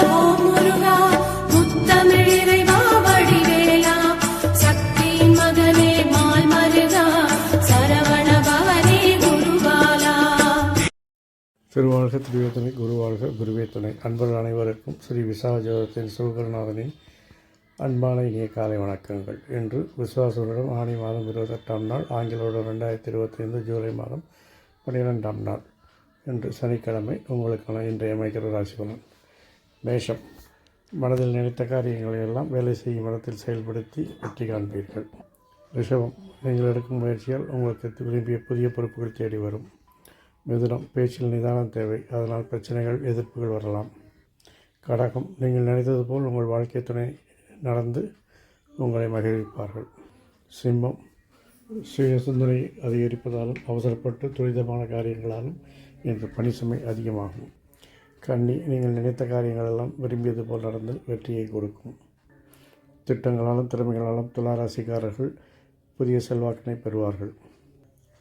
ஓம் முருகா முத்தமிழிறைவா வடிவேலா சக்தியின் மகனே மால் மருகா சரவண பவனே குருபாலா. திருவாழ்க திருவே துணை, குருவாழ்க குருவே துணை. அன்பர்கள் அனைவருக்கும் ஸ்ரீ விசாகஜோதத்தின் சிவகுருநாதனின் அன்பான இனிய காலை வணக்கங்கள். இன்று விசுவாச வருடம் ஆனி மாதம் 28ஆம் நாள், ஆங்கில வருடம் 2025 ஜூலை மாதம் 12ஆம் நாள். இன்று சனிக்கிழமை. உங்களுக்கான இன்றைய மைக்கிற ராசி பலன். மேஷம், மனதில் நினைத்த காரியங்களை எல்லாம் வேலை செய்யும் இடத்தில் செயல்படுத்தி வெற்றி காண்பீர்கள். ரிஷபம், நீங்கள் எடுக்கும் முயற்சியால் உங்களுக்கு விரும்பிய புதிய பொறுப்புகள் தேடி வரும். மிதுனம், பேச்சில் நிதானம் தேவை, அதனால் பிரச்சனைகள் எதிர்ப்புகள் வரலாம். கடகம், நீங்கள் நினைத்தது போல் உங்கள் வாழ்க்கை துணை நடந்து உங்களை மகிழ்விப்பார்கள். சிம்மம், சுய சிந்தனை அதிகரிப்பதாலும் அவசரப்பட்டு துரிதமான காரியங்களாலும் இன்று பணி சுமை அதிகமாகும். கன்னி, நீங்கள் நினைத்த காரியங்களெல்லாம் விரும்பியது போல் நடந்து வெற்றியை கொடுக்கும். திட்டங்களாலும் திறமைகளாலும் துளாராசிக்காரர்கள் புதிய செல்வாக்கினை பெறுவார்கள்.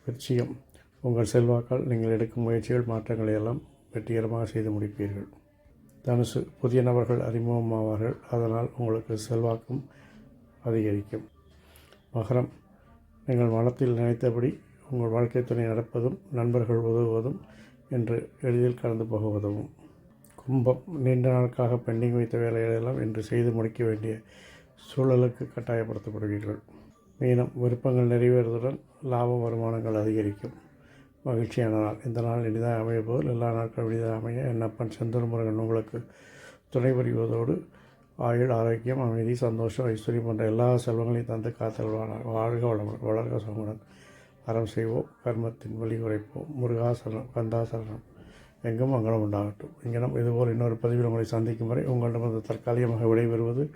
விருச்சிகம், உங்கள் செல்வாக்கால் நீங்கள் எடுக்கும் முயற்சிகள் மாற்றங்களை எல்லாம் வெற்றிகரமாக செய்து முடிப்பீர்கள். தனுசு, புதிய நபர்கள் அறிமுகமாவார்கள், அதனால் உங்களுக்கு செல்வாக்கும் அதிகரிக்கும். மகரம், நீங்கள் மனத்தில் நினைத்தபடி உங்கள் வாழ்க்கை துணை நடப்பதும் நண்பர்கள் உதவுவதும் என்று எளிதில் கடந்து போக உதவும். கும்பம், நீண்ட நாட்காக பெண்டிங் வைத்த வேலைகளெல்லாம் இன்று செய்து முடிக்க வேண்டிய சூழலுக்கு கட்டாயப்படுத்தப்படுவீர்கள். மீனம், விருப்பங்கள் நிறைவேறுவதுடன் லாபம் வருமானங்கள் அதிகரிக்கும். மகிழ்ச்சியான நாள். இந்த நாள் இனிதாக அமைய போல் எல்லா நாட்களும் இனிதாக அமைய என்னப்பன் செந்தூர் முருகன் உங்களுக்கு துணை புரிவதோடு ஆயுள், ஆரோக்கியம், அமைதி, சந்தோஷம், ஐஸ்வர்யம் போன்ற எல்லா செல்வங்களையும் தந்து காத்தல்வானார். வாழ்க வளமுடன், வளர்க சமுடன். அறம் செய்வோம், கர்மத்தின் வழி குறைப்போம். முருகாசரணம், கந்தாசரணம், எங்கும் மங்களம் உண்டாகட்டும். இங்கனம் இதுபோல் இன்னொரு பதிவில் உங்களை சந்திக்கும் வரை உங்களிடமிருந்து தற்காலிகமாக விடைபெறுவது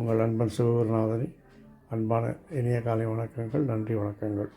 உங்கள் அன்பன் சிவகுருநாதனி. அன்பான இனிய காலை வணக்கங்கள். நன்றி, வணக்கங்கள்.